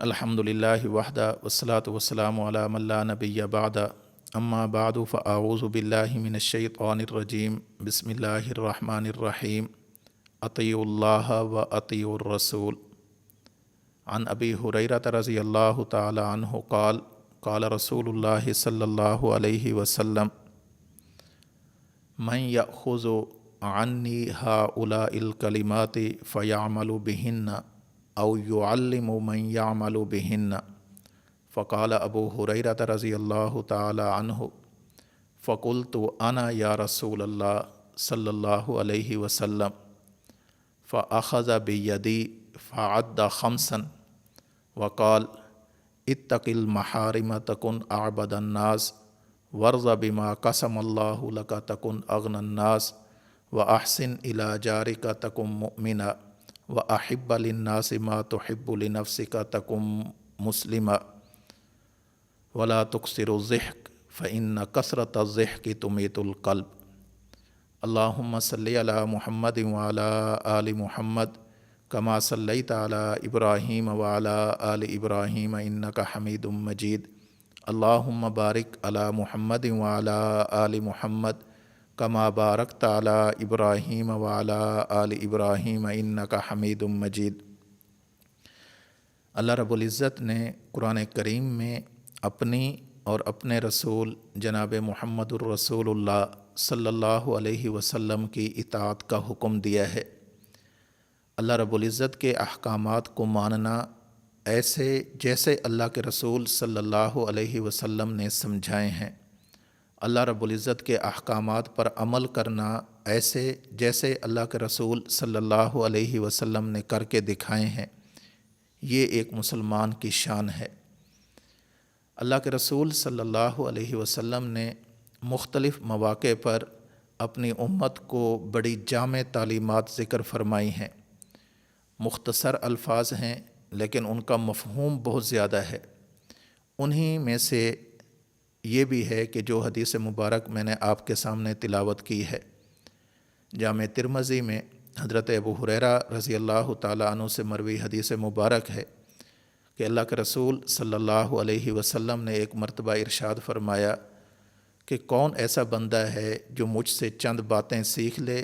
الحمدللہ وحدہ والصلاة والسلام علی من لا نبی بعد اما بعد فاعوذ باللہ من الشیطان الرجیم بسم اللہ الرحمن الرحیم اطیعوا اللہ و اطیعوا الرسول عن ابی ہریرہ رضی اللہ تعالی عنہ قال قال رسول اللہ صلی اللہ علیہ وسلم من یأخذ عنی ہؤلاء الکلمات فیعمل بہن او یعلم من یعمل بہن فقال ابو ہریرہ رضی اللہ تعالی عنہ فقلت انا یا رسول اللہ صلی اللہ علیہ وسلم فاخذ بیدی فعد خمسا وقال اتق المحارم تکن اعبد الناس ورض بما قسم اللہ لک تکن اغنى الناس واحسن الى جارک تکن مؤمنا وأحب للناس ما تحب لنفسك تكن مسلما ولا تكثر الضحك فإن كثرة الضحك تميت القلب اللهم صل على محمد وعلى آل محمد كما صليت على إبراهيم وعلى آل إبراهيم إنك حميد مجيد اللهم بارك على محمد وعلى آل محمد کما بارکت علی ابراہیم وعلی آل ابراہیم انک حمید مجید۔ اللہ رب العزت نے قرآن کریم میں اپنی اور اپنے رسول جناب محمد الرسول اللہ صلی اللہ علیہ وسلم کی اطاعت کا حکم دیا ہے۔ اللہ رب العزت کے احکامات کو ماننا ایسے جیسے اللہ کے رسول صلی اللہ علیہ وسلم نے سمجھائے ہیں، اللہ رب العزت کے احکامات پر عمل کرنا ایسے جیسے اللہ کے رسول صلی اللہ علیہ وسلم نے کر کے دکھائے ہیں، یہ ایک مسلمان کی شان ہے۔ اللہ کے رسول صلی اللہ علیہ وسلم نے مختلف مواقع پر اپنی امت کو بڑی جامع تعلیمات ذکر فرمائی ہیں۔ مختصر الفاظ ہیں لیکن ان کا مفہوم بہت زیادہ ہے۔ انہی میں سے یہ بھی ہے کہ جو حدیث مبارک میں نے آپ کے سامنے تلاوت کی ہے، جامع ترمذی میں حضرت ابو ہریرہ رضی اللہ تعالیٰ عنہ سے مروی حدیث مبارک ہے کہ اللہ کے رسول صلی اللہ علیہ وسلم نے ایک مرتبہ ارشاد فرمایا کہ کون ایسا بندہ ہے جو مجھ سے چند باتیں سیکھ لے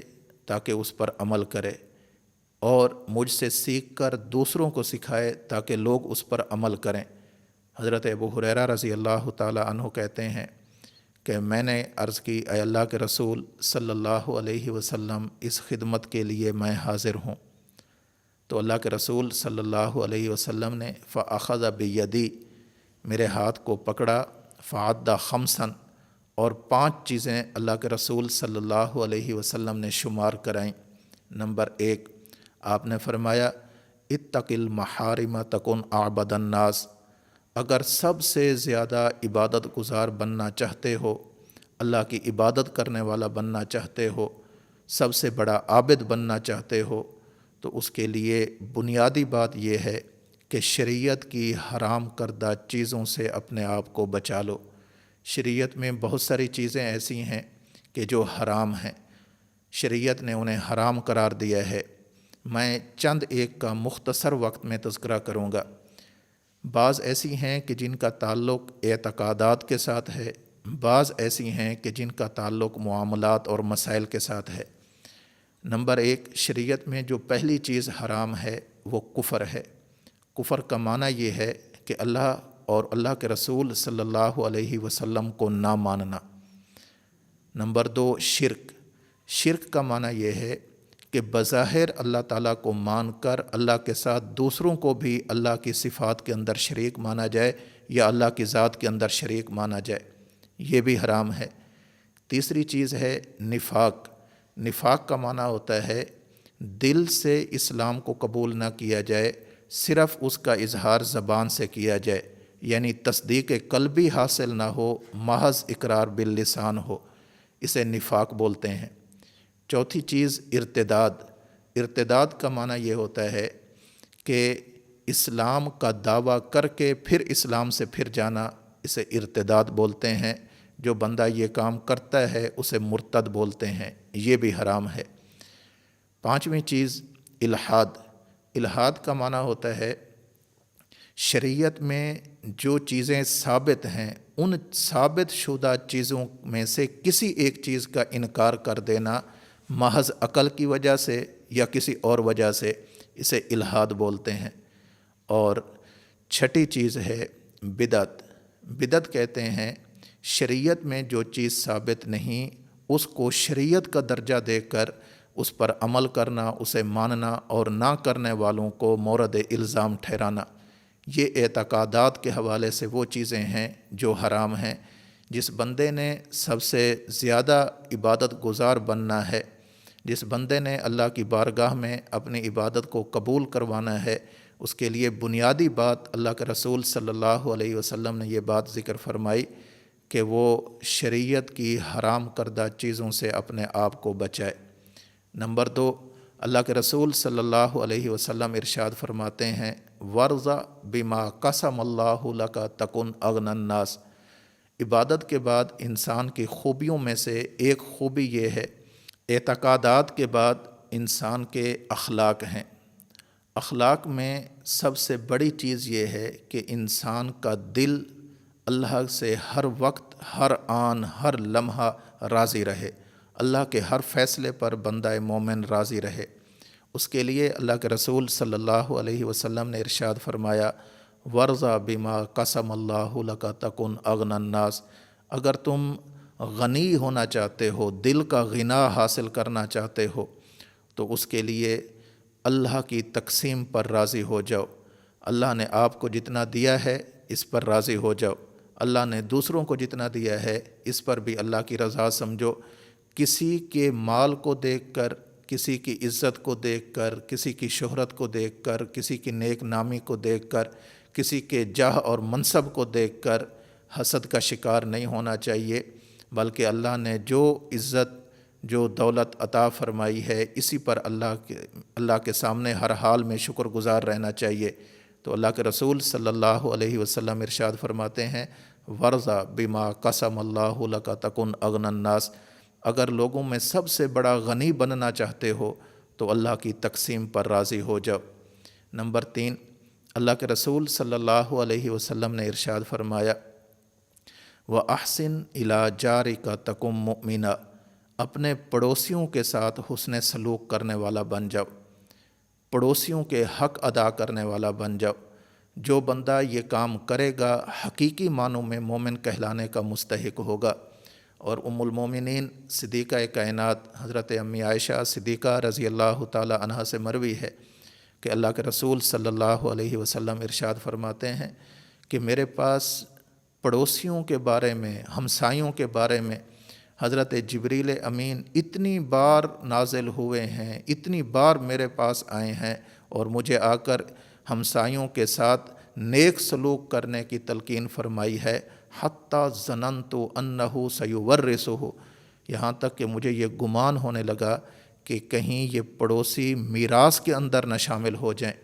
تاکہ اس پر عمل کرے، اور مجھ سے سیکھ کر دوسروں کو سکھائے تاکہ لوگ اس پر عمل کریں۔ حضرت ابو ہریرہ رضی اللہ تعالیٰ عنہ کہتے ہیں کہ میں نے عرض کی، اے اللہ کے رسول صلی اللہ علیہ وسلم، اس خدمت کے لیے میں حاضر ہوں۔ تو اللہ کے رسول صلی اللہ علیہ وسلم نے فأخذ بیدی، میرے ہاتھ کو پکڑا، فعد خمسا، اور 5 چیزیں اللہ کے رسول صلی اللہ علیہ وسلم نے شمار کرائیں۔ نمبر 1، آپ نے فرمایا اتق المحارم تکن اعبد الناس، اگر سب سے زیادہ عبادت گزار بننا چاہتے ہو، اللہ کی عبادت کرنے والا بننا چاہتے ہو، سب سے بڑا عابد بننا چاہتے ہو، تو اس کے لیے بنیادی بات یہ ہے کہ شریعت کی حرام کردہ چیزوں سے اپنے آپ کو بچا لو۔ شریعت میں بہت ساری چیزیں ایسی ہیں کہ جو حرام ہیں، شریعت نے انہیں حرام قرار دیا ہے۔ میں چند ایک کا مختصر وقت میں تذکرہ کروں گا۔ بعض ایسی ہیں کہ جن کا تعلق اعتقادات کے ساتھ ہے، بعض ایسی ہیں کہ جن کا تعلق معاملات اور مسائل کے ساتھ ہے۔ نمبر 1، شریعت میں جو پہلی چیز حرام ہے وہ کفر ہے۔ کفر کا معنی یہ ہے کہ اللہ اور اللہ کے رسول صلی اللہ علیہ وسلم کو نہ ماننا۔ نمبر 2، شرک۔ شرک کا معنی یہ ہے کہ بظاہر اللہ تعالیٰ کو مان کر اللہ کے ساتھ دوسروں کو بھی اللہ کی صفات کے اندر شریک مانا جائے یا اللہ کی ذات کے اندر شریک مانا جائے، یہ بھی حرام ہے۔ تیسری چیز ہے نفاق۔ نفاق کا معنی ہوتا ہے دل سے اسلام کو قبول نہ کیا جائے، صرف اس کا اظہار زبان سے کیا جائے، یعنی تصدیق قلبی حاصل نہ ہو، محض اقرار باللسان ہو، اسے نفاق بولتے ہیں۔ چوتھی چیز ارتداد۔ ارتداد کا معنی یہ ہوتا ہے کہ اسلام کا دعویٰ کر کے پھر اسلام سے پھر جانا، اسے ارتداد بولتے ہیں۔ جو بندہ یہ کام کرتا ہے اسے مرتد بولتے ہیں، یہ بھی حرام ہے۔ 5ویں چیز الحاد۔ الحاد کا معنی ہوتا ہے شریعت میں جو چیزیں ثابت ہیں ان ثابت شدہ چیزوں میں سے کسی ایک چیز کا انکار کر دینا محض عقل کی وجہ سے یا کسی اور وجہ سے، اسے الحاد بولتے ہیں۔ اور چھٹی چیز ہے بدعت۔ بدعت کہتے ہیں شریعت میں جو چیز ثابت نہیں اس کو شریعت کا درجہ دے کر اس پر عمل کرنا، اسے ماننا اور نہ کرنے والوں کو مورد الزام ٹھہرانا۔ یہ اعتقادات کے حوالے سے وہ چیزیں ہیں جو حرام ہیں۔ جس بندے نے سب سے زیادہ عبادت گزار بننا ہے، جس بندے نے اللہ کی بارگاہ میں اپنی عبادت کو قبول کروانا ہے، اس کے لیے بنیادی بات اللہ کے رسول صلی اللہ علیہ وسلم نے یہ بات ذکر فرمائی کہ وہ شریعت کی حرام کردہ چیزوں سے اپنے آپ کو بچائے۔ نمبر 2، اللہ کے رسول صلی اللہ علیہ وسلم ارشاد فرماتے ہیں ورضا بما قسم اللہ لک تکن اغنی الناس۔ عبادت کے بعد انسان کی خوبیوں میں سے ایک خوبی یہ ہے، اعتقادات کے بعد انسان کے اخلاق ہیں۔ اخلاق میں سب سے بڑی چیز یہ ہے کہ انسان کا دل اللہ سے ہر وقت، ہر آن، ہر لمحہ راضی رہے، اللہ کے ہر فیصلے پر بندہ مومن راضی رہے۔ اس کے لیے اللہ کے رسول صلی اللہ علیہ وسلم نے ارشاد فرمایا ورضا بما قسم اللہ لک تکن اغنی الناس۔ اگر تم غنی ہونا چاہتے ہو، دل کا غنا حاصل کرنا چاہتے ہو، تو اس کے لیے اللہ کی تقسیم پر راضی ہو جاؤ۔ اللہ نے آپ کو جتنا دیا ہے اس پر راضی ہو جاؤ، اللہ نے دوسروں کو جتنا دیا ہے اس پر بھی اللہ کی رضا سمجھو۔ کسی کے مال کو دیکھ کر، کسی کی عزت کو دیکھ کر، کسی کی شہرت کو دیکھ کر، کسی کی نیک نامی کو دیکھ کر، کسی کے جاہ اور منصب کو دیکھ کر حسد کا شکار نہیں ہونا چاہیے، بلکہ اللہ نے جو عزت، جو دولت عطا فرمائی ہے اسی پر اللہ کے سامنے ہر حال میں شکر گزار رہنا چاہیے۔ تو اللہ کے رسول صلی اللہ علیہ وسلم ارشاد فرماتے ہیں ورضا بما قسم اللہ لک تکن اغنی الناس۔ اگر لوگوں میں سب سے بڑا غنی بننا چاہتے ہو تو اللہ کی تقسیم پر راضی ہو جاؤ۔ نمبر 3، اللہ کے رسول صلی اللہ علیہ وسلم نے ارشاد فرمایا وَأَحْسِنْ إِلَىٰ جَارِكَ تَكُن مُؤْمِنًا۔ اپنے پڑوسیوں کے ساتھ حسن سلوک کرنے والا بن جاؤ، پڑوسیوں کے حق ادا کرنے والا بن جاؤ۔ جو بندہ یہ کام کرے گا حقیقی معنوں میں مومن کہلانے کا مستحق ہوگا۔ اور ام المومنین صدیقہ کائنات حضرت امی عائشہ صدیقہ رضی اللہ تعالی عنہا سے مروی ہے کہ اللہ کے رسول صلی اللہ علیہ وسلم ارشاد فرماتے ہیں کہ میرے پاس پڑوسیوں کے بارے میں، ہمسایوں کے بارے میں حضرت جبریل امین اتنی بار نازل ہوئے ہیں، اتنی بار میرے پاس آئے ہیں اور مجھے آ کر ہمسایوں کے ساتھ نیک سلوک کرنے کی تلقین فرمائی ہے حتیٰ ظننت انہ سیورثہ، یہاں تک کہ مجھے یہ گمان ہونے لگا کہ کہیں یہ پڑوسی میراث کے اندر نہ شامل ہو جائیں۔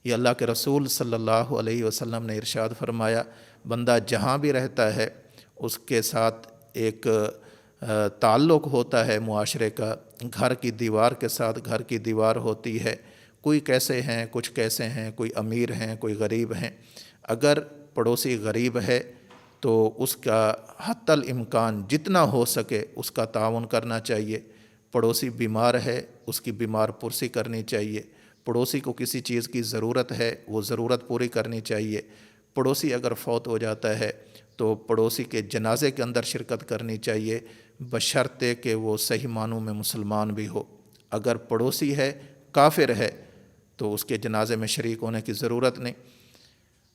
یہ اللہ کے رسول صلی اللہ علیہ وسلم نے ارشاد فرمایا بندہ جہاں بھی رہتا ہے اس کے ساتھ ایک تعلق ہوتا ہے معاشرے کا، گھر کی دیوار کے ساتھ گھر کی دیوار ہوتی ہے، کوئی کیسے ہیں، کچھ کیسے ہیں، کوئی امیر ہیں، کوئی غریب ہیں۔ اگر پڑوسی غریب ہے تو اس کا حتی الامکان جتنا ہو سکے اس کا تعاون کرنا چاہیے۔ پڑوسی بیمار ہے اس کی بیمار پرسی کرنی چاہیے، پڑوسی کو کسی چیز کی ضرورت ہے وہ ضرورت پوری کرنی چاہیے۔ پڑوسی اگر فوت ہو جاتا ہے تو پڑوسی کے جنازے کے اندر شرکت کرنی چاہیے، بشرطے کہ وہ صحیح معنوں میں مسلمان بھی ہو۔ اگر پڑوسی ہے کافر ہے تو اس کے جنازے میں شریک ہونے کی ضرورت نہیں۔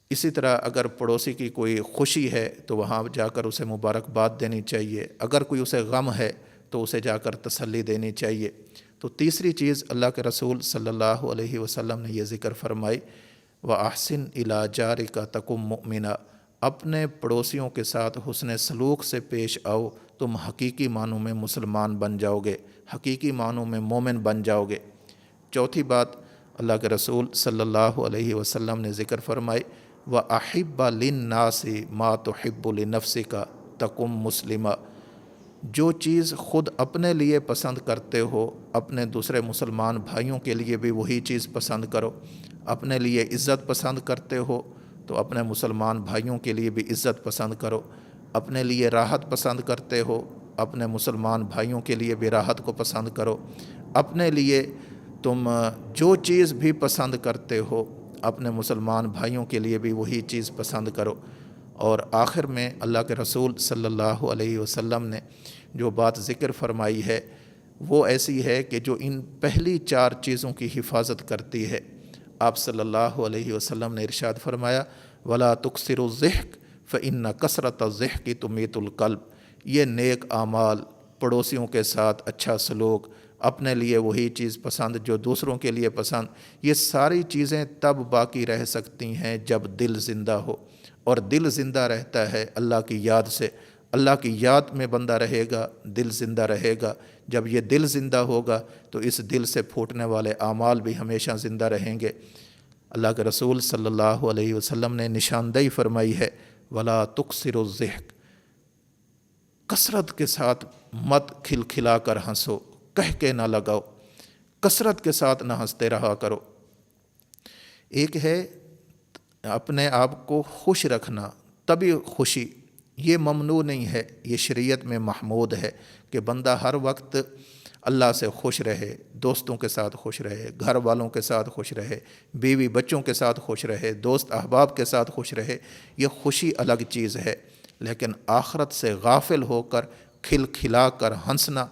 اسی طرح اگر پڑوسی کی کوئی خوشی ہے تو وہاں جا کر اسے مبارکباد دینی چاہیے، اگر کوئی اسے غم ہے تو اسے جا کر تسلی دینی چاہیے۔ تو تیسری چیز اللہ کے رسول صلی اللہ علیہ وسلم نے یہ ذکر فرمائی وَأَحْسِنْ إِلَىٰ جَارِكَ تَكُن مُؤْمِنًا۔ اپنے پڑوسیوں کے ساتھ حسن سلوک سے پیش آؤ، تم حقیقی معنوں میں مسلمان بن جاؤ گے، حقیقی معنوں میں مومن بن جاؤ گے۔ چوتھی بات اللہ کے رسول صلی اللہ علیہ وسلم نے ذکر فرمائی وَأَحِبَّ لِلنَّاسِ مَا تُحِبُّ لِنَفْسِكَ تَكُن مُسْلِمًا۔ جو چیز خود اپنے لیے پسند کرتے ہو اپنے دوسرے مسلمان بھائیوں کے لیے بھی وہی چیز پسند کرو۔ اپنے لیے عزت پسند کرتے ہو تو اپنے مسلمان بھائیوں کے لیے بھی عزت پسند کرو. اپنے لیے راحت پسند کرتے ہو، اپنے مسلمان بھائیوں کے لیے بھی راحت کو پسند کرو. اپنے لیے تم جو چیز بھی پسند کرتے ہو اپنے مسلمان بھائیوں کے لیے بھی وہی چیز پسند کرو. اور آخر میں اللہ کے رسول صلی اللہ علیہ وسلم نے جو بات ذکر فرمائی ہے وہ ایسی ہے کہ جو ان پہلی 4 چیزوں کی حفاظت کرتی ہے. آپ صلی اللہ علیہ وسلم نے ارشاد فرمایا ولا تکثروا الضحک فإن کثرۃ الضحک تمیت القلب. یہ نیک اعمال، پڑوسیوں کے ساتھ اچھا سلوک، اپنے لیے وہی چیز پسند جو دوسروں کے لیے پسند، یہ ساری چیزیں تب باقی رہ سکتی ہیں جب دل زندہ ہو. اور دل زندہ رہتا ہے اللہ کی یاد سے. اللہ کی یاد میں بندہ رہے گا، دل زندہ رہے گا. جب یہ دل زندہ ہوگا تو اس دل سے پھوٹنے والے اعمال بھی ہمیشہ زندہ رہیں گے. اللہ کے رسول صلی اللہ علیہ وسلم نے نشاندہی فرمائی ہے ولا تکثروا الضحک، کثرت کے ساتھ مت کھلکھلا کر ہنسو، کہہ کے نہ لگاؤ، کثرت کے ساتھ نہ ہنستے رہا کرو. ایک ہے اپنے آپ کو خوش رکھنا، تبھی خوشی، یہ ممنوع نہیں ہے، یہ شریعت میں محمود ہے کہ بندہ ہر وقت اللہ سے خوش رہے، دوستوں کے ساتھ خوش رہے، گھر والوں کے ساتھ خوش رہے، بیوی بچوں کے ساتھ خوش رہے، دوست احباب کے ساتھ خوش رہے. یہ خوشی الگ چیز ہے. لیکن آخرت سے غافل ہو کر کھلکھلا کر ہنسنا،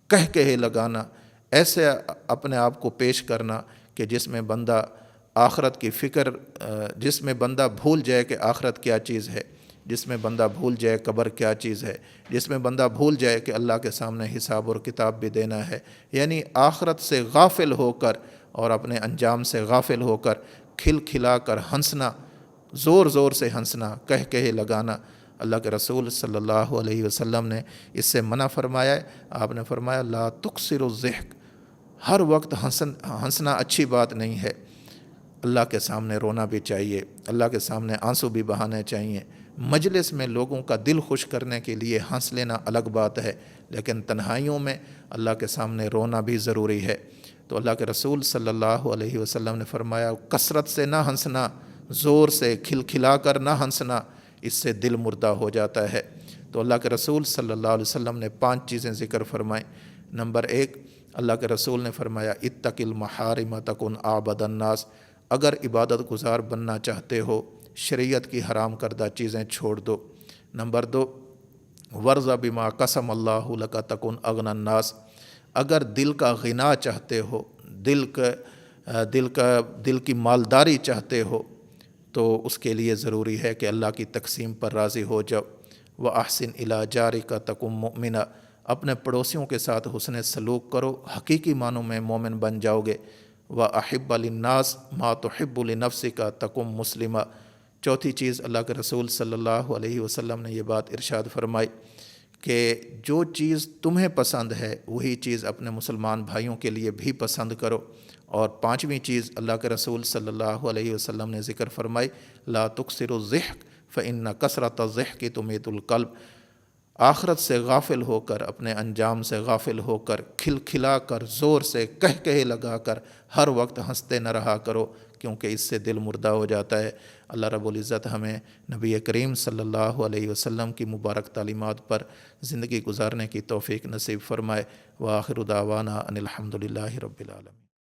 کہہ کہے لگانا، ایسے اپنے آپ کو پیش کرنا کہ جس میں بندہ آخرت کی فکر، جس میں بندہ بھول جائے کہ آخرت کیا چیز ہے، جس میں بندہ بھول جائے قبر کیا چیز ہے، جس میں بندہ بھول جائے کہ اللہ کے سامنے حساب اور کتاب بھی دینا ہے. یعنی آخرت سے غافل ہو کر اور اپنے انجام سے غافل ہو کر کھلکھلا کر ہنسنا، زور زور سے ہنسنا، کہہ کہے لگانا. اللہ کے رسول صلی اللہ علیہ وسلم نے اس سے منع فرمایا ہے. آپ نے فرمایا لا تکثروا الضحک، ہر وقت ہنسنا اچھی بات نہیں ہے. اللہ کے سامنے رونا بھی چاہیے، اللہ کے سامنے آنسو بھی بہانے چاہیے. مجلس میں لوگوں کا دل خوش کرنے کے لیے ہنس لینا الگ بات ہے، لیکن تنہائیوں میں اللہ کے سامنے رونا بھی ضروری ہے. تو اللہ کے رسول صلی اللہ علیہ وسلم نے فرمایا کثرت سے نہ ہنسنا، زور سے کھلکھلا کر نہ ہنسنا، اس سے دل مردہ ہو جاتا ہے. تو اللہ کے رسول صلی اللہ علیہ وسلم نے 5 چیزیں ذکر فرمائیں. نمبر 1، اللہ کے رسول نے فرمایا اتق المحارم تکن اعبد الناس. اگر عبادت گزار بننا چاہتے ہو شریعت کی حرام کردہ چیزیں چھوڑ دو. نمبر 2، ورض بما قسم اللہ لک تکن اغنی الناس. اگر دل کا غنا چاہتے ہو، دل کی مالداری چاہتے ہو تو اس کے لیے ضروری ہے کہ اللہ کی تقسیم پر راضی ہو جاؤ. وَأَحْسِنْ إِلَىٰ جَارِكَ تَكُن مُؤْمِنًا. اپنے پڑوسیوں کے ساتھ حسن سلوک کرو، حقیقی معنوں میں مومن بن جاؤ گے. وَأَحِبَّ لِلنَّاسِ مَا تُحِبُّ لِنَفْسِكَ تَكُن مُسْلِمًا. چوتھی چیز اللہ کے رسول صلی اللہ علیہ وسلم نے یہ بات ارشاد فرمائی کہ جو چیز تمہیں پسند ہے وہی چیز اپنے مسلمان بھائیوں کے لیے بھی پسند کرو. اور 5ویں چیز اللہ کے رسول صلی اللہ علیہ وسلم نے ذکر فرمائی لا تکثروا الضحک فإن کثرۃ الضحک تمیت القلب. آخرت سے غافل ہو کر، اپنے انجام سے غافل ہو کر، کھلکھلا کر، زور سے کہہ کہے لگا کر ہر وقت ہنستے نہ رہا کرو، کیونکہ اس سے دل مردہ ہو جاتا ہے. اللہ رب العزت ہمیں نبی کریم صلی اللہ علیہ وسلم کی مبارک تعلیمات پر زندگی گزارنے کی توفیق نصیب فرمائے. وآخر دعوانا ان الحمد للہ رب العالمین.